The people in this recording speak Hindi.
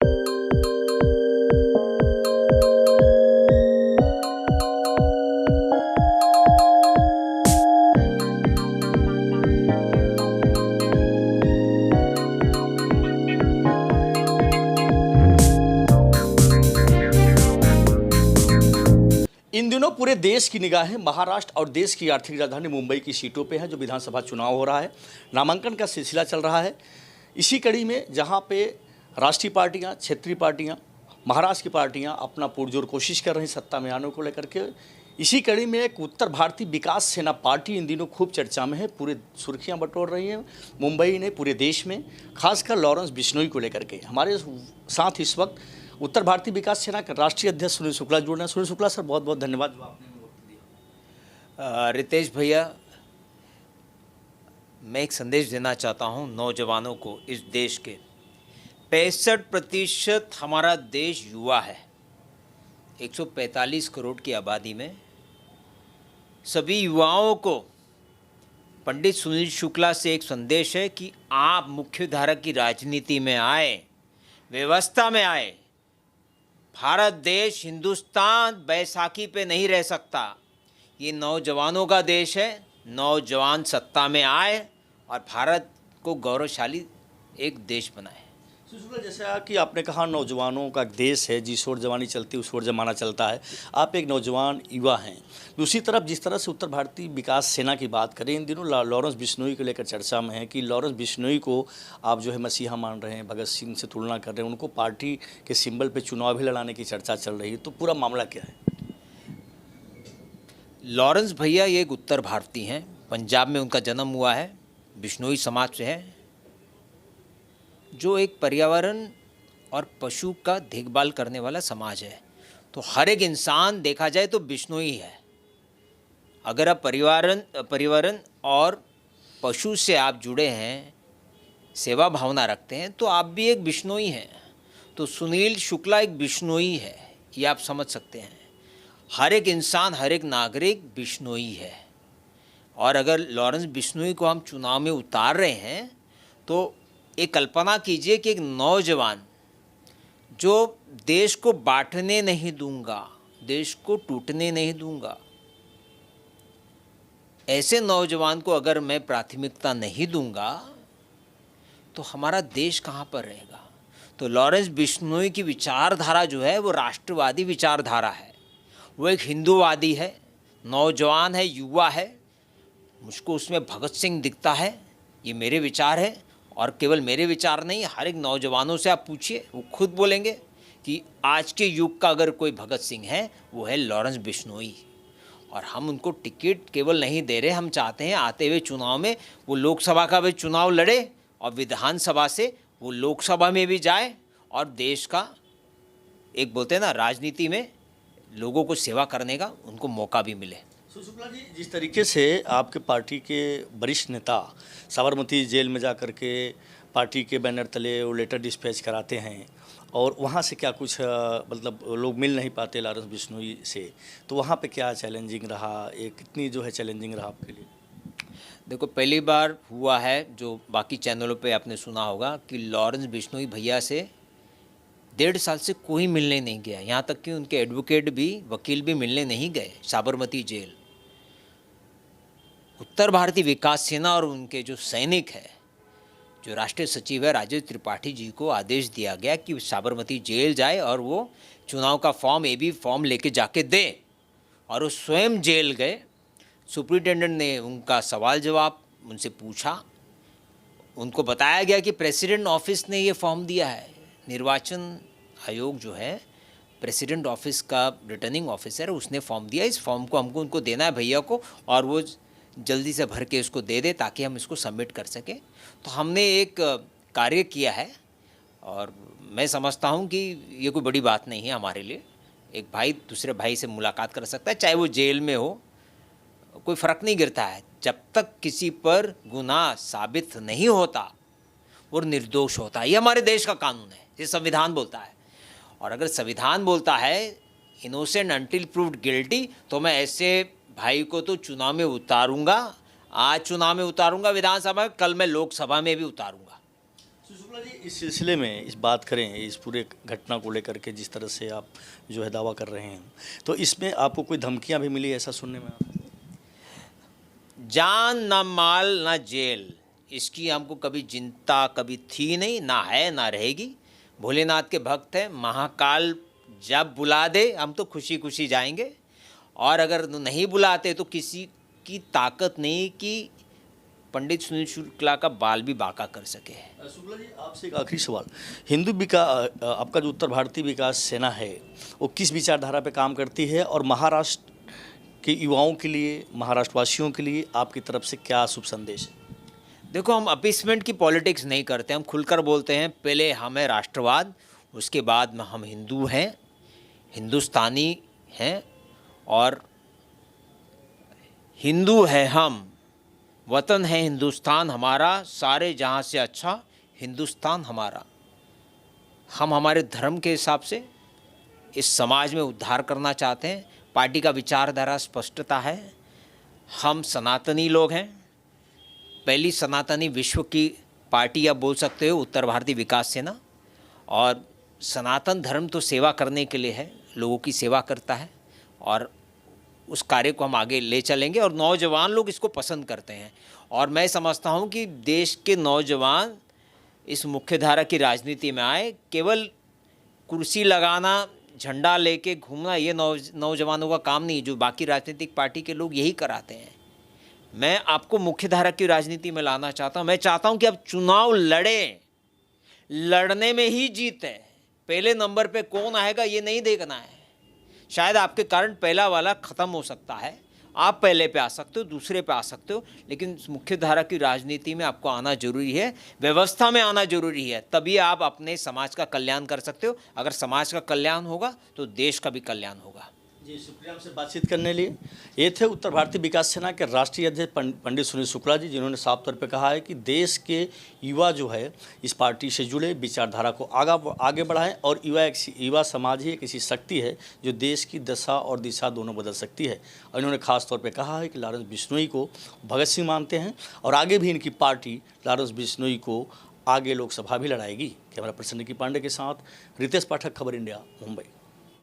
इन दिनों पूरे देश की निगाहें महाराष्ट्र और देश की आर्थिक राजधानी मुंबई की सीटों पे है, जो विधानसभा चुनाव हो रहा है। नामांकन का सिलसिला चल रहा है। इसी कड़ी में जहां पे राष्ट्रीय पार्टियां, क्षेत्रीय पार्टियां, महाराष्ट्र की पार्टियां अपना पुरजोर कोशिश कर रही सत्ता में आने को लेकर के, इसी कड़ी में एक उत्तर भारतीय विकास सेना पार्टी इन दिनों खूब चर्चा में है, पूरे सुर्खियां बटोर रही हैं मुंबई ने, पूरे देश में, खासकर लॉरेंस बिश्नोई को लेकर के। हमारे साथ इस वक्त उत्तर भारतीय विकास सेना के राष्ट्रीय अध्यक्ष सुनील शुक्ला जुड़ रहे हैं। सुनील शुक्ला सर, बहुत बहुत धन्यवाद जो आपने वक्त दिया। रितेश भैया, मैं एक संदेश देना चाहता हूं नौजवानों को। इस देश के 65% हमारा देश युवा है। 145 करोड़ की आबादी में सभी युवाओं को पंडित सुनील शुक्ला से एक संदेश है कि आप मुख्यधारा की राजनीति में आए, व्यवस्था में आए। भारत देश, हिंदुस्तान बैसाखी पे नहीं रह सकता। ये नौजवानों का देश है। नौजवान सत्ता में आए और भारत को गौरवशाली एक देश बनाए। जैसा कि आपने कहा, नौजवानों का देश है, जिस ओर जवानी चलती है उस ओर जमाना चलता है। आप एक नौजवान युवा हैं। दूसरी तरफ जिस तरह से उत्तर भारतीय विकास सेना की बात करें, इन दिनों लॉरेंस बिश्नोई को लेकर चर्चा में है कि लॉरेंस बिश्नोई को आप जो है मसीहा मान रहे हैं, भगत सिंह से तुलना कर रहे हैं, उनको पार्टी के सिंबल पर चुनाव भी लड़ाने की चर्चा चल रही है। तो पूरा मामला क्या है? लॉरेंस भैया ये एक उत्तर भारतीय हैं। पंजाब में उनका जन्म हुआ है, बिश्नोई समाज से है, जो एक पर्यावरण और पशु का देखभाल करने वाला समाज है। तो हर एक इंसान देखा जाए तो बिश्नोई है। अगर आप पर्यावरण और पशु से आप जुड़े हैं, सेवा भावना रखते हैं, तो आप भी एक बिश्नोई हैं। तो सुनील शुक्ला एक बिश्नोई है, ये आप समझ सकते हैं। हर एक इंसान, हर एक नागरिक बिश्नोई है। और अगर लॉरेंस बिश्नोई को हम चुनाव में उतार रहे हैं तो एक कल्पना कीजिए कि एक नौजवान जो देश को बांटने नहीं दूंगा, देश को टूटने नहीं दूंगा, ऐसे नौजवान को अगर मैं प्राथमिकता नहीं दूंगा तो हमारा देश कहाँ पर रहेगा। तो लॉरेंस बिश्नोई की विचारधारा जो है वो राष्ट्रवादी विचारधारा है। वो एक हिंदूवादी है, नौजवान है, युवा है। मुझको उसमें भगत सिंह दिखता है। ये मेरे विचार है, और केवल मेरे विचार नहीं, हर एक नौजवानों से आप पूछिए, वो खुद बोलेंगे कि आज के युग का अगर कोई भगत सिंह है वो है लॉरेंस बिश्नोई। और हम उनको टिकट केवल नहीं दे रहे, हम चाहते हैं आते हुए चुनाव में वो लोकसभा का भी चुनाव लड़े और विधानसभा से वो लोकसभा में भी जाए और देश का एक, बोलते हैं ना, राजनीति में लोगों को सेवा करने का उनको मौका भी मिले। शुक्ला जी, जिस तरीके से आपके पार्टी के वरिष्ठ नेता साबरमती जेल में जा कर के पार्टी के बैनर तले वो लेटर डिस्पैच कराते हैं, और वहाँ से क्या कुछ मतलब लोग मिल नहीं पाते लॉरेंस बिश्नोई से, तो वहाँ पे क्या चैलेंजिंग रहा, एक कितनी जो है चैलेंजिंग रहा आपके लिए? देखो, पहली बार हुआ है, जो बाकी चैनलों पे आपने सुना होगा, कि लॉरेंस बिश्नोई भैया से 1.5 साल से कोई मिलने नहीं गया। यहाँ तक कि उनके एडवोकेट भी, वकील भी मिलने नहीं गए साबरमती जेल। उत्तर भारतीय विकास सेना और उनके जो सैनिक है, जो राष्ट्रीय सचिव है राजेश त्रिपाठी जी को आदेश दिया गया कि साबरमती जेल जाए और वो चुनाव का फॉर्म, AB फॉर्म लेके जाके दे। और वो स्वयं जेल गए। सुप्रिटेंडेंट ने उनका सवाल जवाब उनसे पूछा। उनको बताया गया कि प्रेसिडेंट ऑफिस ने ये फॉर्म दिया है। निर्वाचन आयोग जो है, प्रेसिडेंट ऑफिस का रिटर्निंग ऑफिसर, उसने फॉर्म दिया। इस फॉर्म को हमको उनको देना है भैया को, और वो जल्दी से भर के इसको दे दे ताकि हम इसको सबमिट कर सकें। तो हमने एक कार्य किया है, और मैं समझता हूँ कि ये कोई बड़ी बात नहीं है हमारे लिए। एक भाई दूसरे भाई से मुलाकात कर सकता है, चाहे वो जेल में हो, कोई फ़र्क नहीं गिरता है। जब तक किसी पर गुनाह साबित नहीं होता वो निर्दोष होता है। ये हमारे देश का कानून है, ये संविधान बोलता है। और अगर संविधान बोलता है इनोसेंट अंटिल प्रूव्ड गिल्टी, तो मैं ऐसे भाई को तो चुनाव में उतारूंगा। आज चुनाव में उतारूंगा विधानसभा में, कल मैं लोकसभा में भी उतारूंगा। शुक्ला जी, इस सिलसिले में इस बात करें, इस पूरे घटना को लेकर के जिस तरह से आप जो है दावा कर रहे हैं, तो इसमें आपको कोई धमकियां भी मिली, ऐसा सुनने में आया? जान न माल न जेल, इसकी हमको कभी चिंता कभी थी नहीं, ना है ना रहेगी। भोलेनाथ के भक्त हैं, महाकाल जब बुला दे हम तो खुशी खुशी जाएंगे, और अगर नहीं बुलाते तो किसी की ताकत नहीं कि पंडित सुनील शुक्ला का बाल भी बांका कर सके। शुक्ला जी, आपसे एक आखिरी सवाल, हिंदू विकास आपका जो उत्तर भारतीय विकास सेना है वो किस विचारधारा पे काम करती है, और महाराष्ट्र के युवाओं के लिए, महाराष्ट्रवासियों के लिए आपकी तरफ से क्या शुभ संदेश है? देखो, हम अपीसमेंट की पॉलिटिक्स नहीं करते, हम खुलकर बोलते हैं पहले हमें राष्ट्रवाद, उसके बाद में हम हिंदू हैं, हिंदुस्तानी हैं, और हिंदू है हम, वतन है हिंदुस्तान हमारा, सारे जहाँ से अच्छा हिंदुस्तान हमारा। हम हमारे धर्म के हिसाब से इस समाज में उद्धार करना चाहते हैं। पार्टी का विचारधारा स्पष्टता है, हम सनातनी लोग हैं, पहली सनातनी विश्व की पार्टी आप बोल सकते हो उत्तर भारतीय विकास सेना, और सनातन धर्म तो सेवा करने के लिए है, लोगों की सेवा करता है, और उस कार्य को हम आगे ले चलेंगे, और नौजवान लोग इसको पसंद करते हैं। और मैं समझता हूँ कि देश के नौजवान इस मुख्यधारा की राजनीति में आए, केवल कुर्सी लगाना, झंडा लेके घूमना ये नौजवानों का काम नहीं, जो बाकी राजनीतिक पार्टी के लोग यही कराते हैं। मैं आपको मुख्यधारा की राजनीति में लाना चाहता हूँ। मैं चाहता हूँ कि आप चुनाव लड़ें, लड़ने में ही जीत है, पहले नंबर पे कौन आएगा ये नहीं देखना है। शायद आपके कारण पहला वाला ख़त्म हो सकता है, आप पहले पे आ सकते हो, दूसरे पे आ सकते हो, लेकिन मुख्य धारा की राजनीति में आपको आना जरूरी है, व्यवस्था में आना जरूरी है, तभी आप अपने समाज का कल्याण कर सकते हो। अगर समाज का कल्याण होगा तो देश का भी कल्याण होगा। जी, शुक्रिया हमसे बातचीत करने लिए। ये थे उत्तर भारतीय विकास सेना के राष्ट्रीय अध्यक्ष पंडित सुनील शुक्ला जी, जिन्होंने साफ तौर पे कहा है कि देश के युवा जो है इस पार्टी से जुड़े, विचारधारा को आगे बढ़ाएं, और युवा समाज ही एक ऐसी शक्ति है जो देश की दशा और दिशा दोनों बदल सकती है। और इन्होंने खास तौर पर कहा है कि लॉरेंस बिश्नोई को भगत सिंह मानते हैं, और आगे भी इनकी पार्टी लॉरेंस बिश्नोई को आगे लोकसभा भी लड़ाएगी। कैमरा पर्सन निकी पांडे के साथ रितेश पाठक, खबर इंडिया, मुंबई।